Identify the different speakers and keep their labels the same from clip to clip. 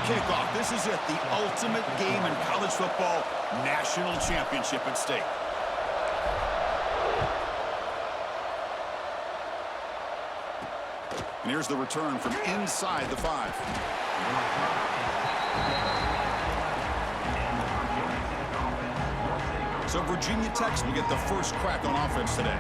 Speaker 1: kickoff. This is it, the ultimate game in college football, national championship at stake. And here's the return from inside the 5. So Virginia Tech will get the first crack on offense today.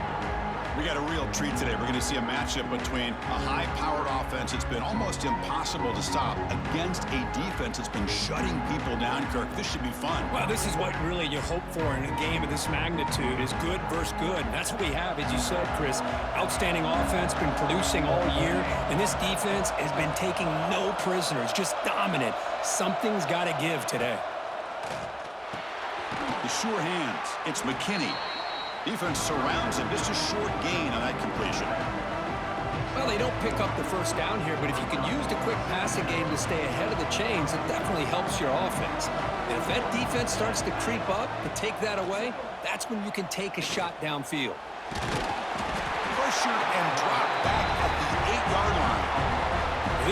Speaker 1: We got a real treat today. We're going to see a matchup between a high-powered offense that's been almost impossible to stop against a defense that's been shutting people down, Kirk. This should be fun.
Speaker 2: Well, this is what really you hope for in a game of this magnitude is good versus good. And that's what we have, as you said, Chris. Outstanding offense, been producing all year. And this defense has been taking no prisoners, just dominant. Something's got to give today.
Speaker 1: The sure hands. It's McKinney. Defense surrounds him. Just a short gain on that completion.
Speaker 2: Well, they don't pick up the first down here, but if you can use the quick passing game to stay ahead of the chains, it definitely helps your offense. And if that defense starts to creep up to take that away, that's when you can take a shot downfield.
Speaker 1: Pressured and dropped back at the 8-yard line.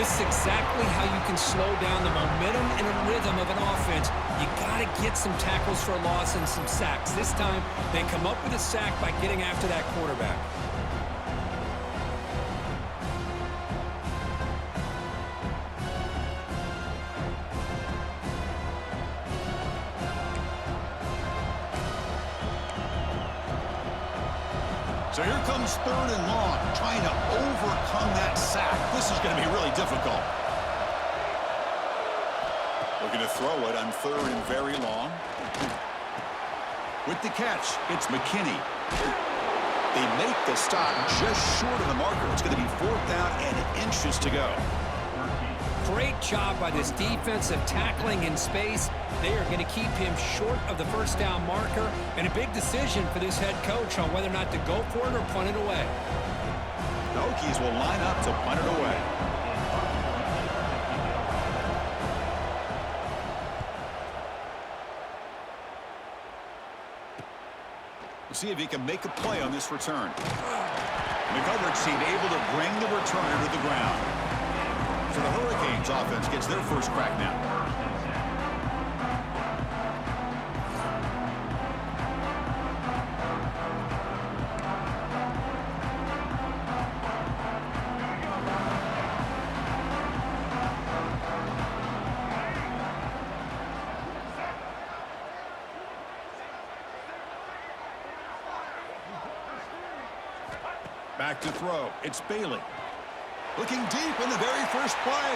Speaker 2: This is exactly how you can slow down the momentum and a rhythm of an offense. You got to get some tackles for a loss and some sacks. This time, they come up with a sack by getting after that quarterback.
Speaker 1: So here comes 3rd and long, trying to overcome that sack. This is going to be really difficult. Looking to throw it on 3rd and very long. With the catch, it's McKinney. They make the stop just short of the marker. It's going to be 4th down and inches to go.
Speaker 2: Great job by this defensive tackling in space. They are going to keep him short of the first down marker, and a big decision for this head coach on whether or not to go for it or punt it away.
Speaker 1: The Hokies will line up to punt it away. We'll see if he can make a play on this return. The coverage team able to bring the returner to the ground. So the Hurricanes offense gets their first crack now. Back to throw. It's Bailey. Looking deep in the very first play.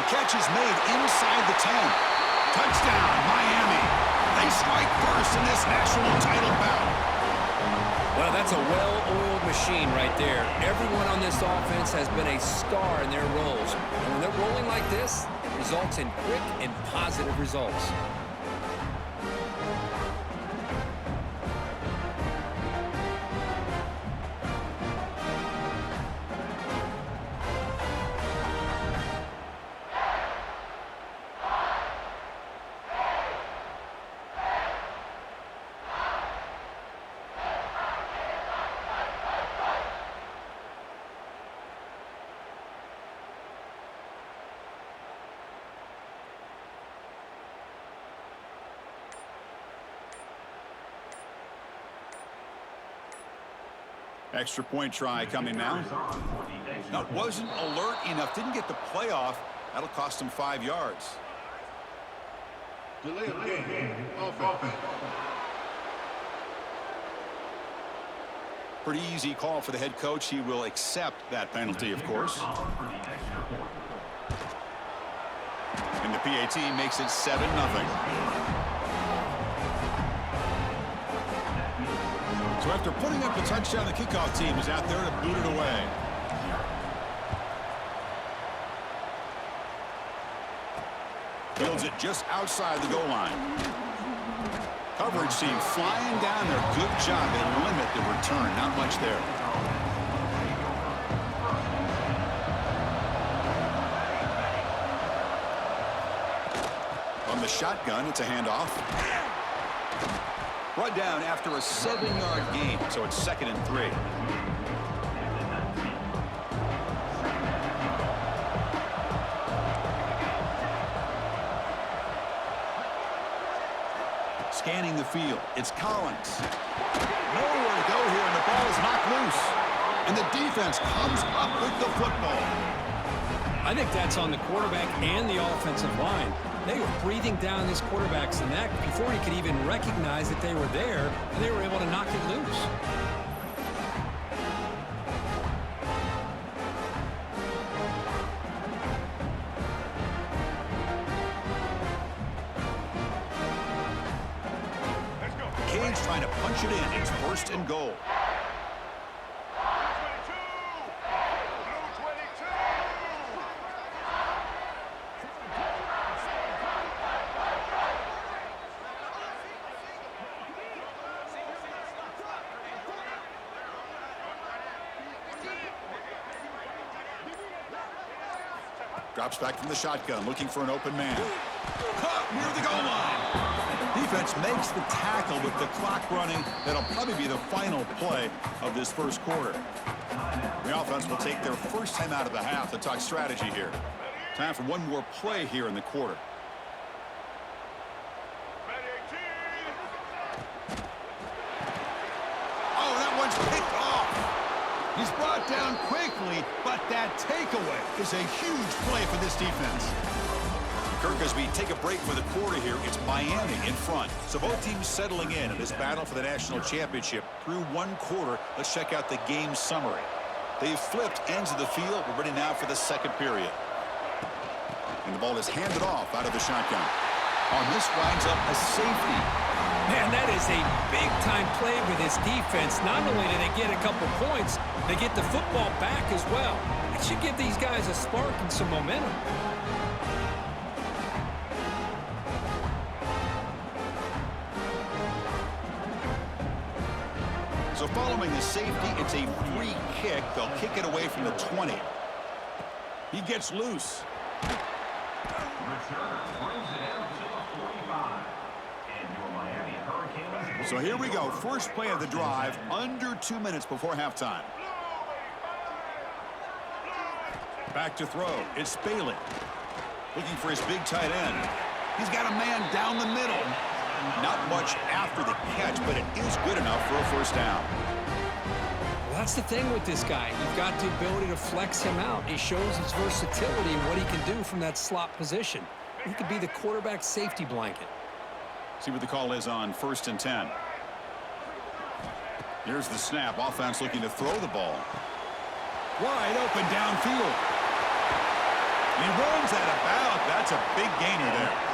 Speaker 1: The catch is made inside the 10. Touchdown, Miami. They strike first in this national title bout.
Speaker 2: Well, that's a well-oiled machine right there. Everyone on this offense has been a star in their roles. And when they're rolling like this, it results in quick and positive results.
Speaker 1: Extra point try coming now. Now, wasn't alert enough. Didn't get the play off. That'll cost him 5 yards.
Speaker 3: Delay of game. Offense.
Speaker 1: Pretty easy call for the head coach. He will accept that penalty, of course. And the PAT makes it 7-0. So after putting up the touchdown, the kickoff team is out there to boot it away. Fields it just outside the goal line. Coverage team flying down there. Good job. They limit the return. Not much there. On the shotgun, it's a handoff. Brought down after a 7-yard gain, so it's 2nd and 3. the field. It's Collins. Nowhere to go here, and the ball is knocked loose. And the defense comes up with the football.
Speaker 2: I think that's on the quarterback and the offensive line. They were breathing down this quarterback's neck before he could even recognize that they were there, and they were able to knock it loose.
Speaker 1: Canes trying to punch it in. It's first and goal. Drops back from the shotgun, looking for an open man. Caught near the goal line. Defense makes the tackle with the clock running. That'll probably be the final play of this first quarter. The offense will take their first time out of the half to talk strategy here. Time for one more play here in the quarter. Oh, that one's picked off. He's brought down quickly, but that takeaway is a huge play for this defense. Kirk, as we take a break for the quarter here, it's Miami in front. So both teams settling in this battle for the national championship through one quarter. Let's check out the game summary. They've flipped ends of the field. We're ready now for the second period. And the ball is handed off out of the shotgun. On this winds up a safety.
Speaker 2: Man, that is a big-time play with this defense. Not only do they get a couple points, they get the football back as well. It should give these guys a spark and some momentum.
Speaker 1: So following the safety, it's a free kick. They'll kick it away from the 20. He gets loose. So here we go. First play of the drive, under 2 minutes before halftime. Back to throw. It's Bailey. Looking for his big tight end. He's got a man down the middle. Not much after the catch, but it is good enough for a first down.
Speaker 2: Well, that's the thing with this guy. You've got the ability to flex him out. He shows his versatility and what he can do from that slot position. He could be the quarterback safety blanket.
Speaker 1: See what the call is on 1st and 10. Here's the snap. Offense looking to throw the ball. Wide open downfield. He runs that about. That's a big gainer there.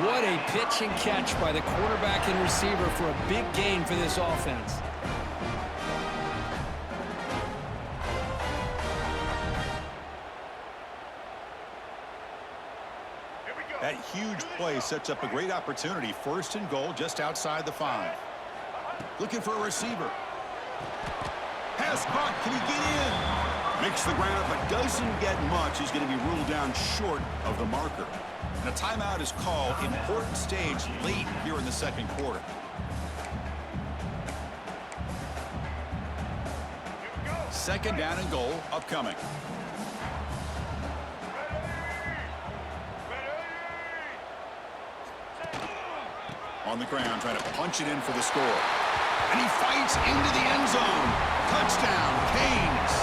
Speaker 2: What a pitch and catch by the quarterback and receiver for a big gain for this offense.
Speaker 1: That huge play sets up a great opportunity. First and goal just outside the 5. Looking for a receiver. Pass caught. Can he get in? Makes the ground, but doesn't get much. He's going to be ruled down short of the marker. And a timeout is called. Important stage late here in the second quarter. Second down and goal upcoming. On the ground, trying to punch it in for the score. And he fights into the end zone. Touchdown, Canes.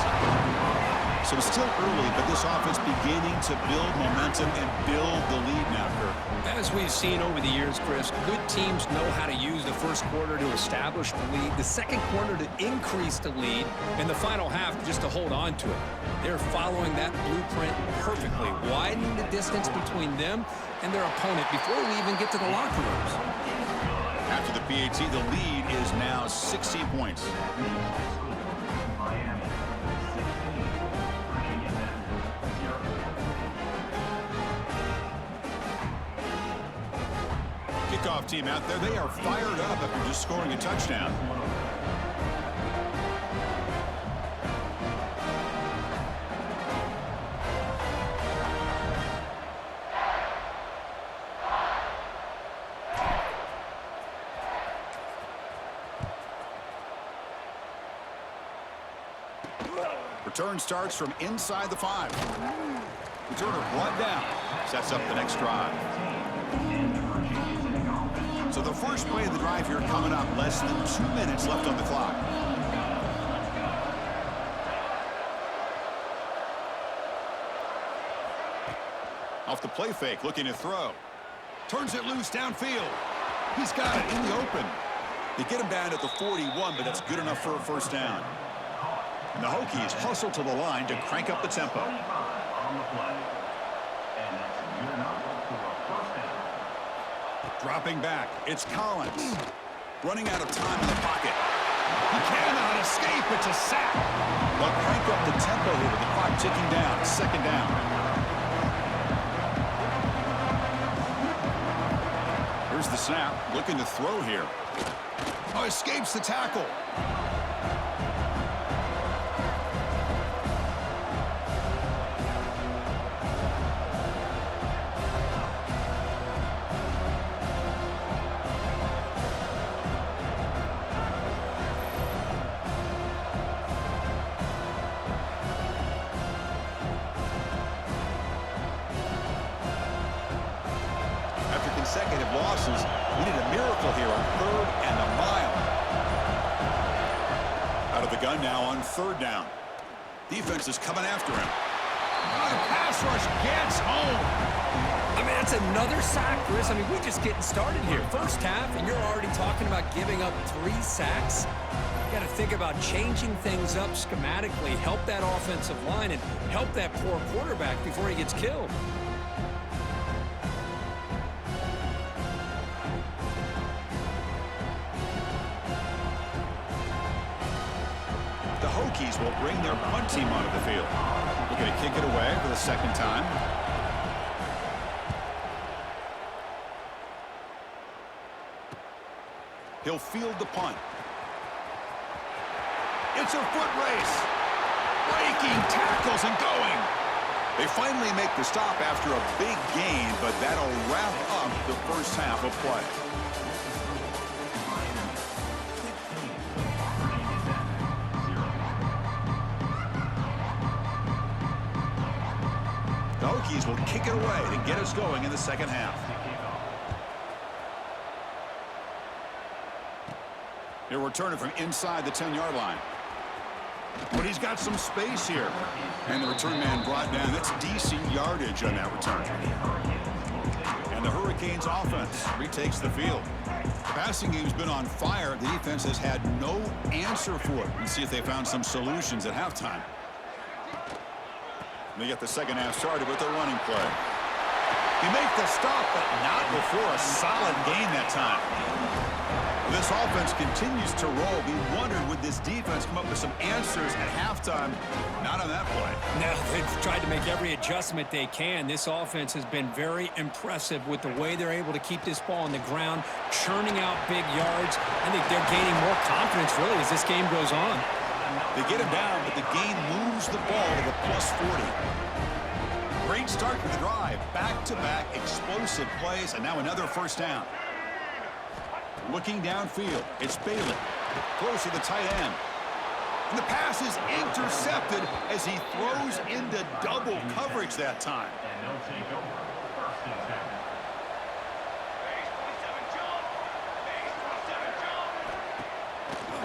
Speaker 1: So it's still early, but this offense beginning to build momentum and build the lead now, Kirk.
Speaker 2: As we've seen over the years, Chris, good teams know how to use the first quarter to establish the lead, the second quarter to increase the lead, and the final half just to hold on to it. They're following that blueprint perfectly, widening the distance between them and their opponent before we even get to the locker rooms.
Speaker 1: After the PAT, the lead is now 16 points. Kickoff team out there. They are fired up after just scoring a touchdown. Return starts from inside the 5. Returner brought down. Sets up the next drive. So the first play of the drive here coming up. Less than 2 minutes left on the clock. Off the play fake, looking to throw. Turns it loose downfield. He's got it in the open. They get him down at the 41, but that's good enough for a first down. And the Hokies hustle to the line to crank up the tempo. Dropping back, it's Collins. Running out of time in the pocket. He cannot escape, it's a sack. They'll crank up the tempo here with the clock ticking down. Second down. Here's the snap, looking to throw here. Oh, escapes the tackle. Consecutive losses. We need a miracle here on 3rd and a mile. Out of the gun now on 3rd down. Defense is coming after him. Oh, the pass rush gets home.
Speaker 2: I mean, that's another sack, Chris. I mean, we're just getting started here. First half, and you're already talking about giving up 3 sacks. You got to think about changing things up schematically, help that offensive line, and help that poor quarterback before he gets killed.
Speaker 1: The Hokies will bring their punt team onto the field. Looking to kick it away for the second time. He'll field the punt. It's a foot race. Breaking tackles and going. They finally make the stop after a big gain, but that'll wrap up the first half of play. The Hokies will kick it away to get us going in the second half. He'll return it from inside the 10-yard line. But he's got some space here. And the return man brought down. That's decent yardage on that return. And the Hurricanes offense retakes the field. The passing game's been on fire. The defense has had no answer for it. Let's see if they found some solutions at halftime. They get the second half started with a running play. He makes the stop, but not before a solid gain that time. This offense continues to roll. We wondered, would this defense come up with some answers at halftime? Not on that play.
Speaker 2: No, they've tried to make every adjustment they can. This offense has been very impressive with the way they're able to keep this ball on the ground, churning out big yards. I think they're gaining more confidence, really, as this game goes on.
Speaker 1: They get him down, but the gain moves the ball to the +40. Great start to the drive. Back-to-back explosive plays, and now another first down. Looking downfield, it's Bailey. Close to the tight end. And the pass is intercepted as he throws into double coverage that time.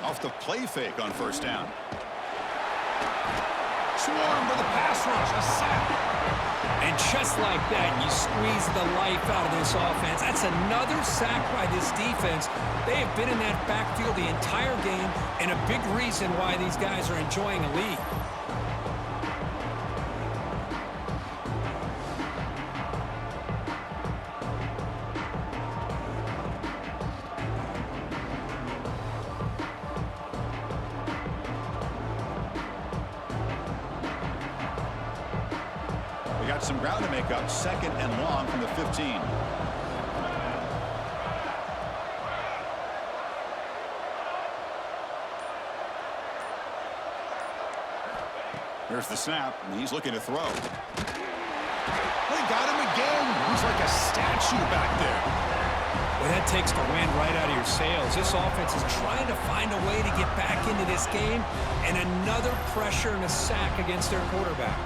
Speaker 1: Off the play fake on first down. Swarm with a pass rush, a sack.
Speaker 2: And just like that, you squeeze the life out of this offense. That's another sack by this defense. They have been in that backfield the entire game, and a big reason why these guys are enjoying a lead.
Speaker 1: Got some ground to make up. Second and long from the 15. Here's the snap, and he's looking to throw. They got him again. He's like a statue back there.
Speaker 2: Well, that takes the wind right out of your sails. This offense is trying to find a way to get back into this game, and another pressure and a sack against their quarterback.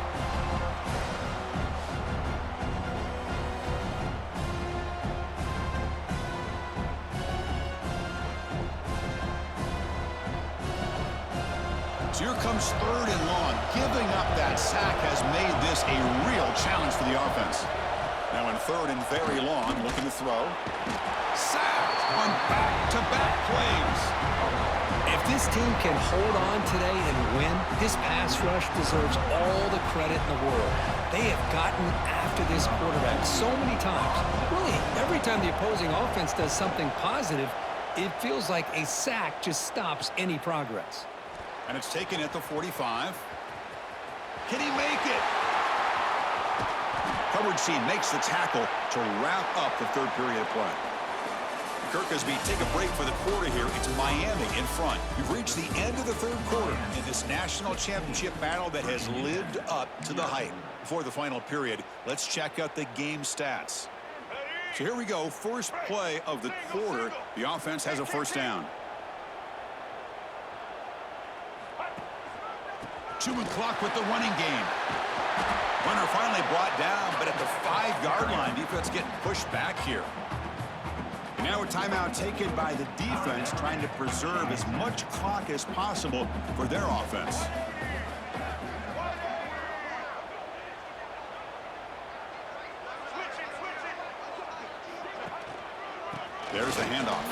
Speaker 1: So here comes 3rd and long. Giving up that sack has made this a real challenge for the offense. Now in 3rd and very long, looking to throw. Sacked on back-to-back plays.
Speaker 2: If this team can hold on today and win, this pass rush deserves all the credit in the world. They have gotten after this quarterback so many times. Really, every time the opposing offense does something positive, it feels like a sack just stops any progress.
Speaker 1: And it's taken at the 45. Can he make it? Coverage team makes the tackle to wrap up the 3rd period of play. Kirkesby take a break for the quarter here. It's Miami in front. We've reached the end of the 3rd quarter in this national championship battle that has lived up to the hype. Before the final period, let's check out the game stats. So here we go. First play of the quarter. The offense has a 1st down. 2 clock with the running game. Runner finally brought down, but at the 5-yard line, defense getting pushed back here. And now a timeout taken by the defense, trying to preserve as much clock as possible for their offense. There's the handoff.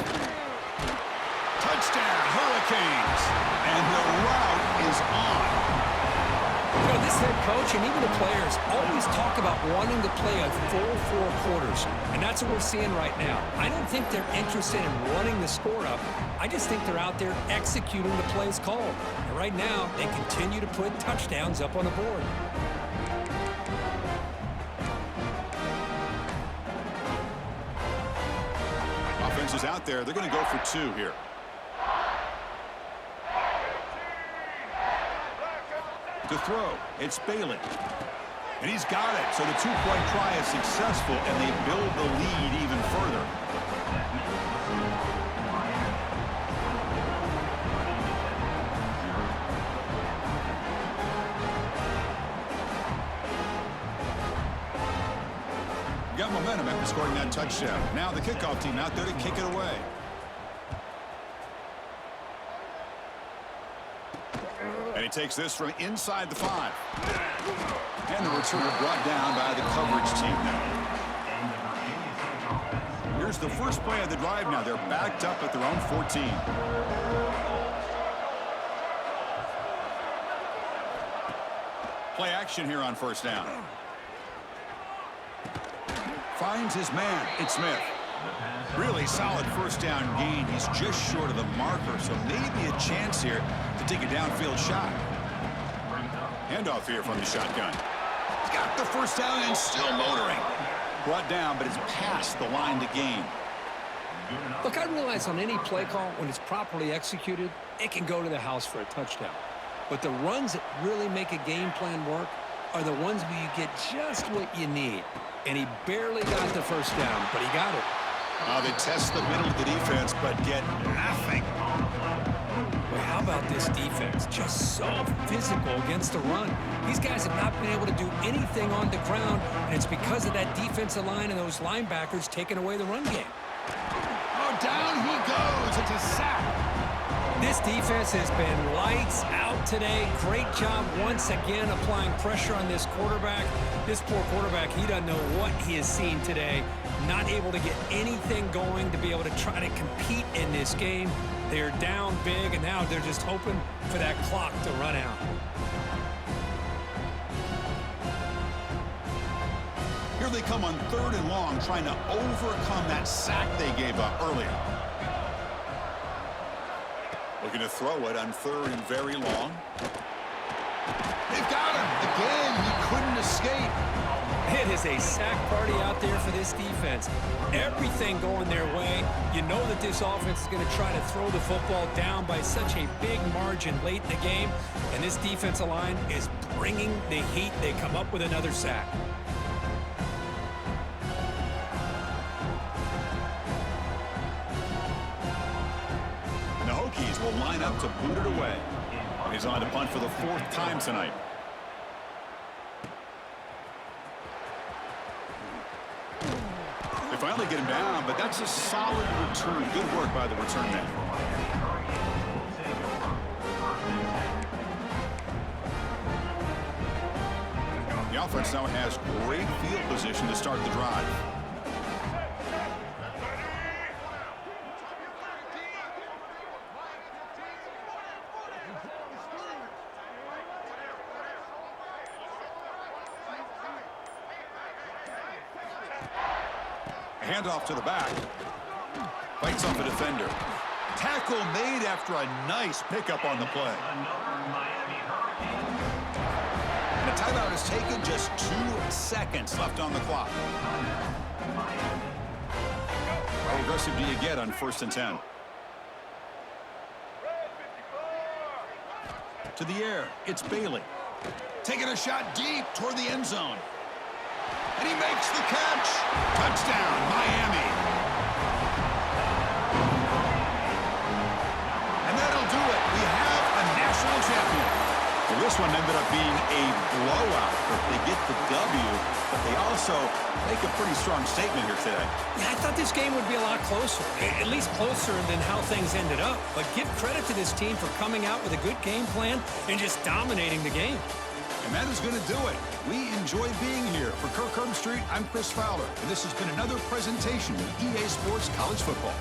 Speaker 1: Touchdown, Hurricanes! And the route is on.
Speaker 2: You know, this head coach and even the players always talk about wanting to play a full 4 quarters, and that's what we're seeing right now. I don't think they're interested in running the score up. I just think they're out there executing the plays called. And right now, they continue to put touchdowns up on the board.
Speaker 1: Offense is out there. They're going to go for 2 here. To throw, it's Bailey. And he's got it. So the 2-point try is successful, and they build the lead even further. Got momentum after scoring that touchdown. Now the kickoff team out there to kick it away. And he takes this from inside the 5. And the returner brought down by the coverage team now. Here's the first play of the drive now. They're backed up at their own 14. Play action here on 1st down. Finds his man. It's Smith. Really solid 1st down gain. He's just short of the marker, so maybe a chance here to take a downfield shot. Handoff here from the shotgun. He's got the 1st down and still motoring. Brought down, but it's past the line to gain.
Speaker 2: Look, I realize on any play call, when it's properly executed, it can go to the house for a touchdown. But the runs that really make a game plan work are the ones where you get just what you need. And he barely got the 1st down, but he got it.
Speaker 1: They test the middle of the defense, but get nothing.
Speaker 2: Well, how about this defense? Just so physical against the run. These guys have not been able to do anything on the ground, and it's because of that defensive line and those linebackers taking away the run game.
Speaker 1: Oh, down he goes. It's a sack.
Speaker 2: This defense has been lights out today. Great job once again applying pressure on this quarterback. This poor quarterback, he doesn't know what he has seen today. Not able to get anything going to be able to try to compete in this game. They're down big, and now they're just hoping for that clock to run out.
Speaker 1: Here they come on 3rd and long, trying to overcome that sack they gave up earlier. Looking to throw it on 3rd and very long. They've got him. Again, he couldn't escape.
Speaker 2: It is a sack party out there for this defense. Everything going their way. You know that this offense is going to try to throw the football down by such a big margin late in the game. And this defensive line is bringing the heat. They come up with another sack.
Speaker 1: And the Hokies will line up to boot it away. And he's on to punt for the 4th time tonight. They finally get him down, but that's a solid return. Good work by the return man. The offense now has great field position to start the drive. Handoff to the back. Fights off a defender. Tackle made after a nice pickup on the play. And a timeout is taken, just 2 seconds left on the clock. How aggressive do you get on 1st and 10? To the air, it's Bailey. Taking a shot deep toward the end zone. And he makes the catch. Touchdown, Miami. And that'll do it. We have a national champion. Well, this one ended up being a blowout. But they get the W, but they also make a pretty strong statement here today.
Speaker 2: Yeah, I thought this game would be a lot closer, at least closer than how things ended up. But give credit to this team for coming out with a good game plan and just dominating the game.
Speaker 1: And that is going to do it. We enjoy being here. For Kirk Street, I'm Chris Fowler, and this has been another presentation of EA Sports College Football.